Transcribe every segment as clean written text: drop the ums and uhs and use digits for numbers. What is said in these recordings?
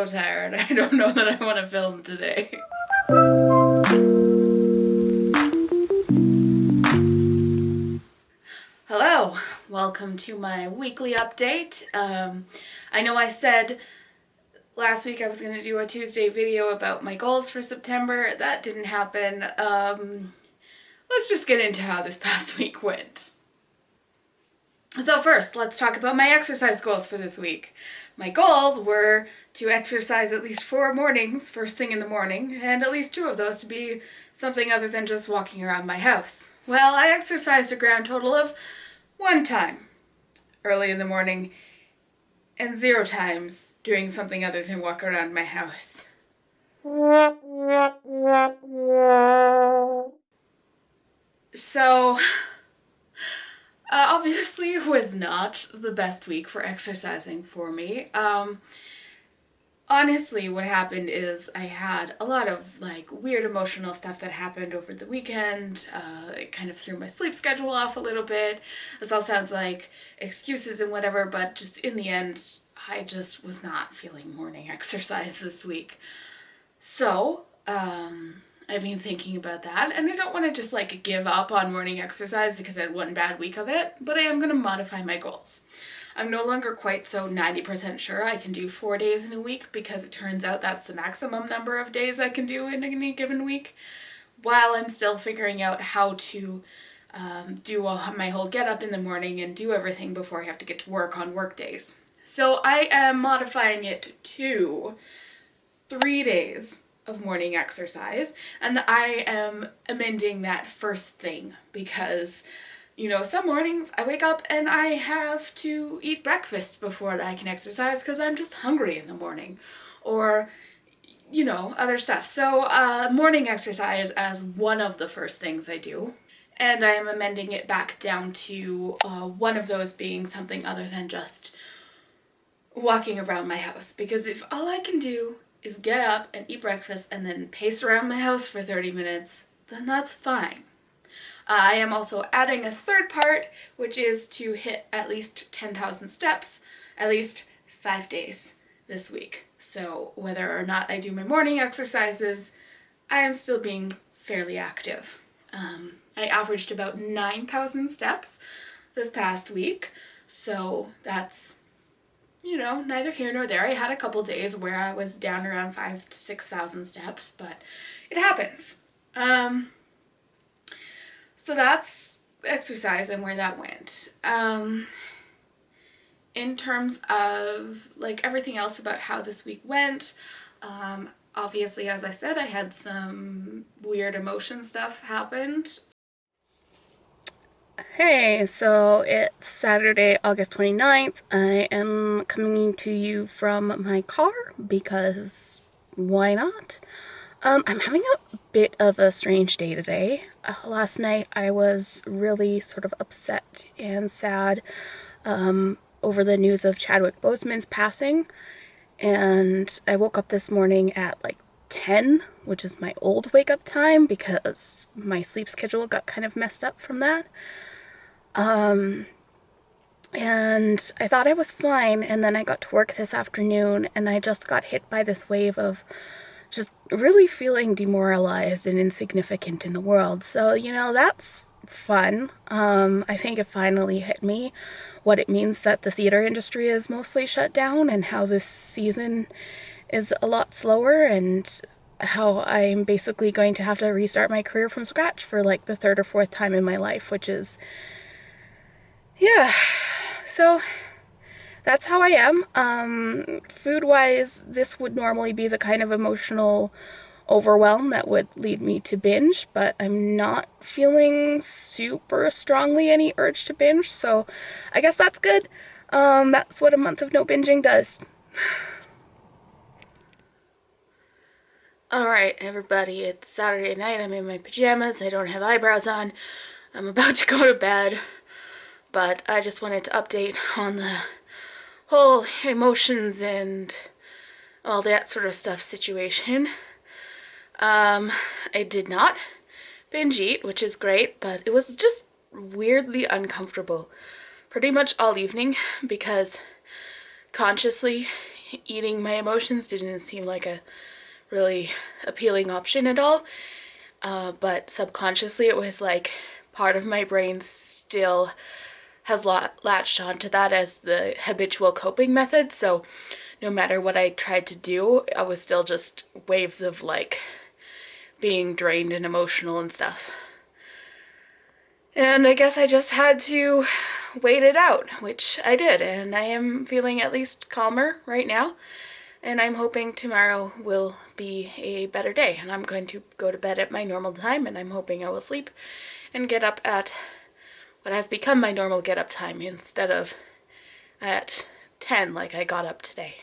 tired. I don't know that I want to film today. Hello, welcome to my weekly update. I know I said last week I was going to do a Tuesday video about my goals for September. That didn't happen. Let's just get into how this past week went. So first, let's talk about my exercise goals for this week. My goals were to exercise at least 4 mornings, first thing in the morning, and at least 2 of those to be something other than just walking around my house. Well, I exercised a grand total of 1 time early in the morning and 0 times doing something other than walk around my house. So, obviously it was not the best week for exercising for me. Honestly, what happened is I had a lot of weird emotional stuff that happened over the weekend. It kind of threw my sleep schedule off a little bit. This all sounds like excuses and whatever, but just in the end, I just was not feeling morning exercise this week. So, I've been thinking about that, and I don't want to just give up on morning exercise because I had 1 bad week of it, but I am going to modify my goals. I'm no longer quite so 90% sure I can do 4 days in a week, because it turns out that's the maximum number of days I can do in any given week, while I'm still figuring out how to do my whole get up in the morning and do everything before I have to get to work on work days. So I am modifying it to 3 days of morning exercise, and I am amending that first thing because, you know, some mornings I wake up and I have to eat breakfast before I can exercise because I'm just hungry in the morning, or, you know, other stuff. So morning exercise as one of the first things I do, and I am amending it back down to one of those being something other than just walking around my house, because if all I can do is get up and eat breakfast and then pace around my house for 30 minutes, then that's fine. I am also adding a third part, which is to hit at least 10,000 steps at least 5 days this week. So whether or not I do my morning exercises, I am still being fairly active. I averaged about 9,000 steps this past week, so that's, you know, neither here nor there. I had a couple days where I was down around 5,000 to 6,000 steps, but it happens. So that's exercise and where that went. In terms of everything else about how this week went, obviously, as I said, I had some weird emotion stuff happened. Hey, so it's Saturday, August 29th. I am coming to you from my car because why not? I'm having a bit of a strange day today. Last night I was really sort of upset and sad over the news of Chadwick Boseman's passing, and I woke up this morning at 10, which is my old wake up time because my sleep schedule got kind of messed up from that. And I thought I was fine, and then I got to work this afternoon and I just got hit by this wave of just really feeling demoralized and insignificant in the world. So, you know, that's fun. I think it finally hit me what it means that the theater industry is mostly shut down, and how this season is a lot slower, and how I'm basically going to have to restart my career from scratch for the 3rd or 4th time in my life, which is, yeah. So that's how I am. Food-wise, this would normally be the kind of emotional overwhelm that would lead me to binge, but I'm not feeling super strongly any urge to binge, so I guess that's good. That's what a month of no binging does. Alright, everybody, it's Saturday night. I'm in my pajamas. I don't have eyebrows on. I'm about to go to bed, but I just wanted to update on the whole emotions and all that sort of stuff situation. I did not binge eat, which is great, but it was just weirdly uncomfortable pretty much all evening, because consciously eating my emotions didn't seem like a really appealing option at all. But subconsciously it was like part of my brain still has latched onto that as the habitual coping method. So no matter what I tried to do, I was still just waves of like being drained and emotional and stuff. And I guess I just had to wait it out, which I did, and I am feeling at least calmer right now. And I'm hoping tomorrow will be a better day, and I'm going to go to bed at my normal time, and I'm hoping I will sleep and get up at what has become my normal get up time instead of at 10 like I got up today.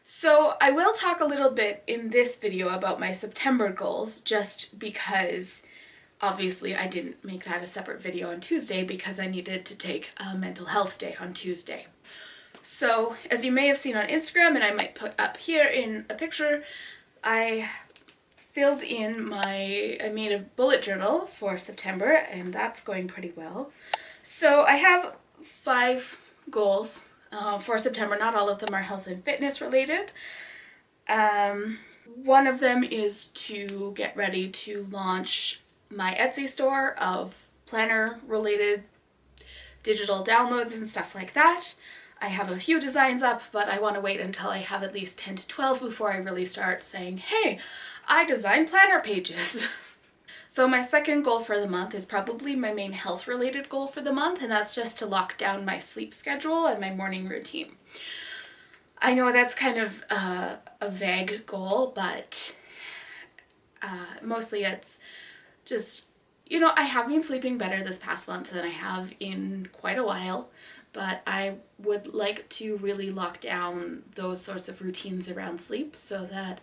So I will talk a little bit in this video about my September goals, just because obviously I didn't make that a separate video on Tuesday because I needed to take a mental health day on Tuesday. So as you may have seen on Instagram, and I might put up here in a picture, I made a bullet journal for September, and that's going pretty well. So I have 5 goals for September. Not all of them are health and fitness related. One of them is to get ready to launch my Etsy store of planner related digital downloads and stuff like that. I have a few designs up, but I want to wait until I have at least 10 to 12 before I really start saying, hey, I design planner pages. So my second goal for the month is probably my main health related goal for the month, and that's just to lock down my sleep schedule and my morning routine. I know that's kind of a vague goal, but mostly it's just, you know, I have been sleeping better this past month than I have in quite a while, but I would like to really lock down those sorts of routines around sleep so that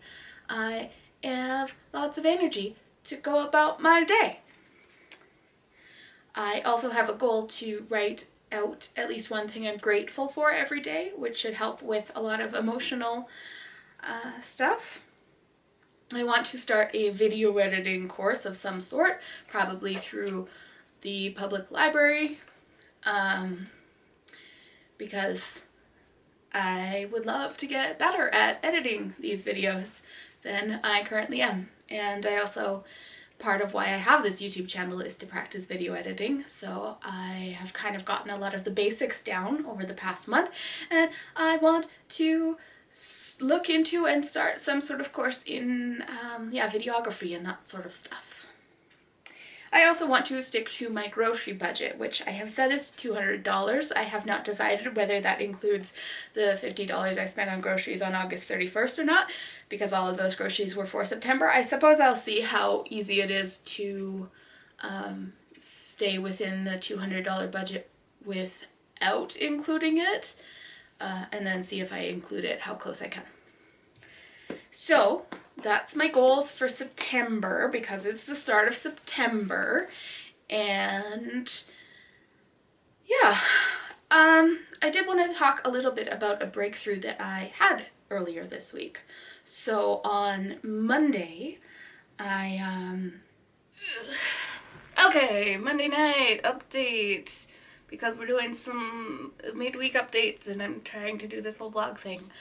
I have lots of energy to go about my day. I also have a goal to write out at least one thing I'm grateful for every day, which should help with a lot of emotional stuff. I want to start a video editing course of some sort, probably through the public library, because I would love to get better at editing these videos than I currently am. And I also, part of why I have this YouTube channel is to practice video editing, so I have kind of gotten a lot of the basics down over the past month, and I want to look into and start some sort of course in videography and that sort of stuff. I also want to stick to my grocery budget, which I have set as $200. I have not decided whether that includes the $50 I spent on groceries on August 31st or not, because all of those groceries were for September. I suppose I'll see how easy it is to stay within the $200 budget without including it, and then see if I include it, how close I can. So that's my goals for September, because it's the start of September. And yeah, I did want to talk a little bit about a breakthrough that I had earlier this week. So on Monday, okay, Monday night update, because we're doing some midweek updates and I'm trying to do this whole vlog thing.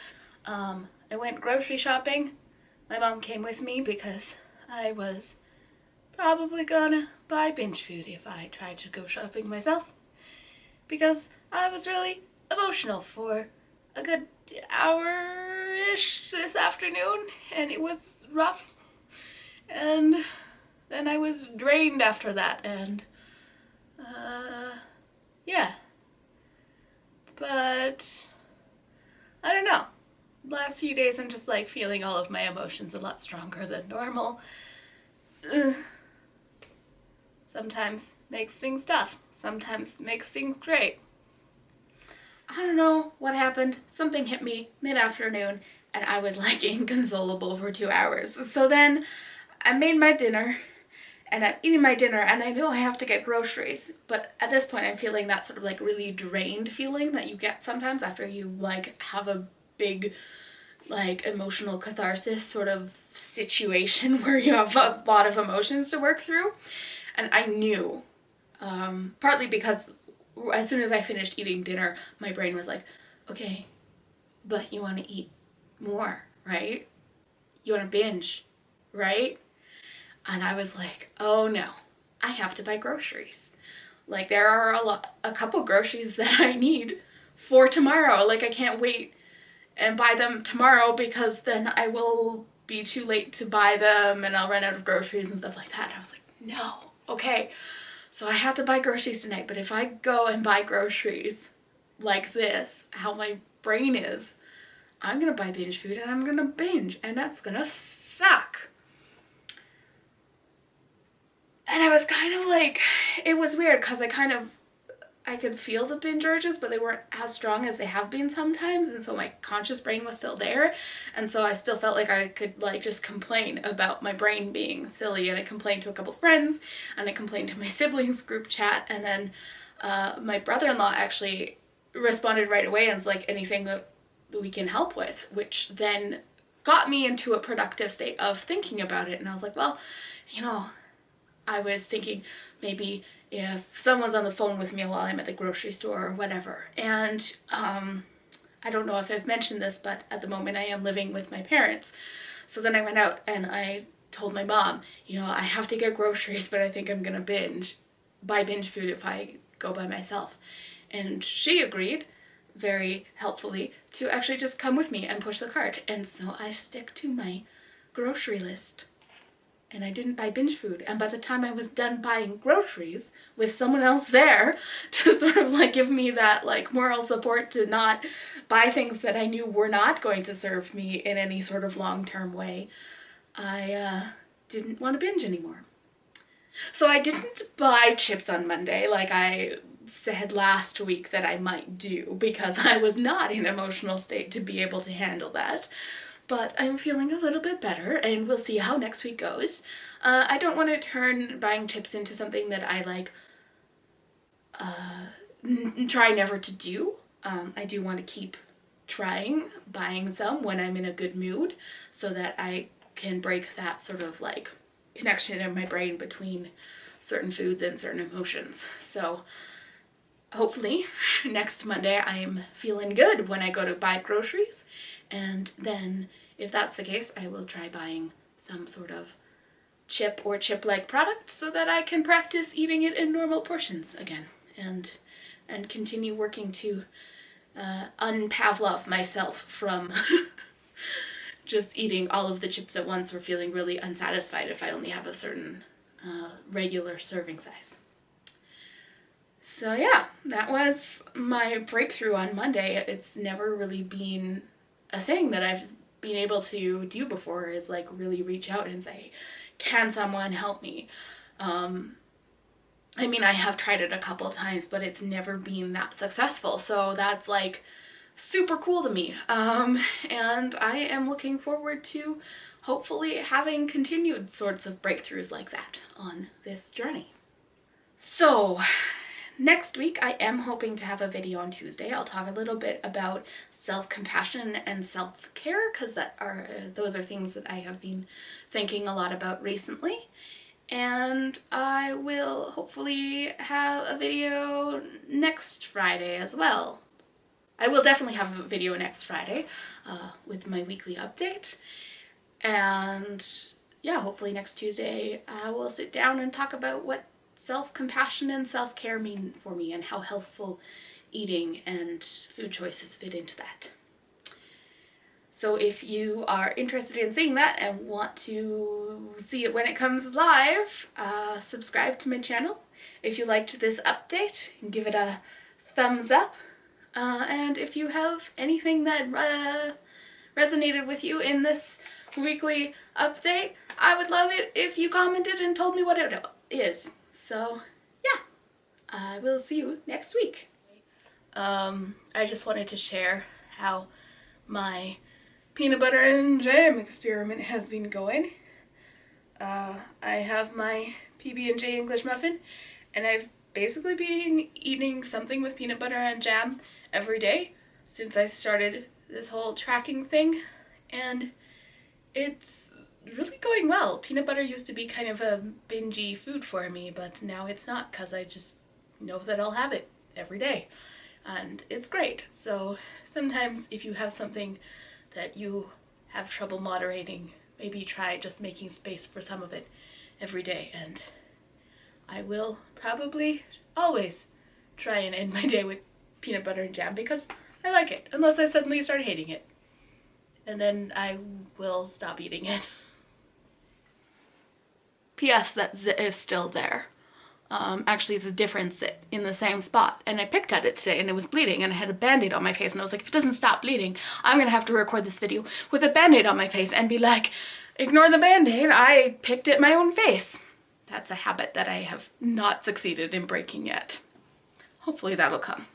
I went grocery shopping. My mom came with me because I was probably gonna buy binge food if I tried to go shopping myself, because I was really emotional for a good hour-ish this afternoon, and it was rough, and then I was drained after that, and yeah, but I don't know. Last few days I'm just like feeling all of my emotions a lot stronger than normal. Sometimes makes things tough, sometimes makes things great. I don't know what happened. Something hit me mid-afternoon and I was like inconsolable for 2 hours. So then I made my dinner and I'm eating my dinner and I know I have to get groceries, but at this point I'm feeling that sort of like really drained feeling that you get sometimes after you like have a big like emotional catharsis sort of situation where you have a lot of emotions to work through. And I knew, partly because as soon as I finished eating dinner, my brain was like, okay, but you want to eat more, right? You want to binge, right? And I was like, oh no, I have to buy groceries. Like there are a couple groceries that I need for tomorrow. Like I can't wait and buy them tomorrow because then I will be too late to buy them and I'll run out of groceries and stuff like that. And I was like, no, okay. So I have to buy groceries tonight, but if I go and buy groceries like this, how my brain is, I'm gonna buy binge food and I'm gonna binge and that's gonna suck. And I was kind of like, it was weird because I could feel the binge urges, but they weren't as strong as they have been sometimes. And so my conscious brain was still there. And so I still felt like I could like just complain about my brain being silly. And I complained to a couple friends and I complained to my siblings group chat. And then my brother-in-law actually responded right away and was like, anything that we can help with, which then got me into a productive state of thinking about it. And I was like, well, you know, I was thinking maybe if someone's on the phone with me while I'm at the grocery store or whatever. And I don't know if I've mentioned this, but at the moment I am living with my parents. So then I went out and I told my mom, you know, I have to get groceries, but I think I'm going to buy binge food if I go by myself. And she agreed very helpfully to actually just come with me and push the cart. And so I stick to my grocery list. And I didn't buy binge food. And by the time I was done buying groceries with someone else there to sort of like give me that like moral support to not buy things that I knew were not going to serve me in any sort of long-term way, I didn't want to binge anymore. So I didn't buy chips on Monday like I said last week that I might do because I was not in an emotional state to be able to handle that. But I'm feeling a little bit better and we'll see how next week goes. I don't want to turn buying chips into something that I like try never to do. I do want to keep trying buying some when I'm in a good mood so that I can break that sort of like connection in my brain between certain foods and certain emotions. So hopefully next Monday I'm feeling good when I go to buy groceries, and then if that's the case I will try buying some sort of chip or chip-like product so that I can practice eating it in normal portions again and continue working to unpavlov myself from just eating all of the chips at once or feeling really unsatisfied if I only have a certain regular serving size. So yeah, that was my breakthrough on Monday. It's never really been a thing that I've been able to do before, is like really reach out and say, can someone help me? I mean, I have tried it a couple of times, but it's never been that successful. So that's like super cool to me. And I am looking forward to hopefully having continued sorts of breakthroughs like that on this journey. So next week I am hoping to have a video on Tuesday. I'll talk a little bit about self-compassion and self-care because those are things that I have been thinking a lot about recently. And I will hopefully have a video next Friday as well. I will definitely have a video next Friday with my weekly update. And yeah, hopefully next Tuesday I will sit down and talk about what self-compassion and self-care mean for me and how healthful eating and food choices fit into that. So if you are interested in seeing that and want to see it when it comes live, subscribe to my channel. If you liked this update, give it a thumbs up. And if you have anything that resonated with you in this weekly update, I would love it if you commented and told me what it is. So yeah, I will see you next week. I just wanted to share how my peanut butter and jam experiment has been going. I have my PB&J English muffin, and I've basically been eating something with peanut butter and jam every day since I started this whole tracking thing, and it's really going well. Peanut butter used to be kind of a bingey food for me, but now it's not because I just know that I'll have it every day. and it's great. So sometimes if you have something that you have trouble moderating, maybe try just making space for some of it every day, and I will probably always try and end my day with peanut butter and jam because I like it, unless I suddenly start hating it. And then I will stop eating it. P.S. that zit is still there. Actually, it's a different zit in the same spot. And I picked at it today and it was bleeding and I had a band-aid on my face and I was like, if it doesn't stop bleeding, I'm gonna have to record this video with a band-aid on my face and be like, ignore the band-aid, I picked at my own face. That's a habit that I have not succeeded in breaking yet. Hopefully that'll come.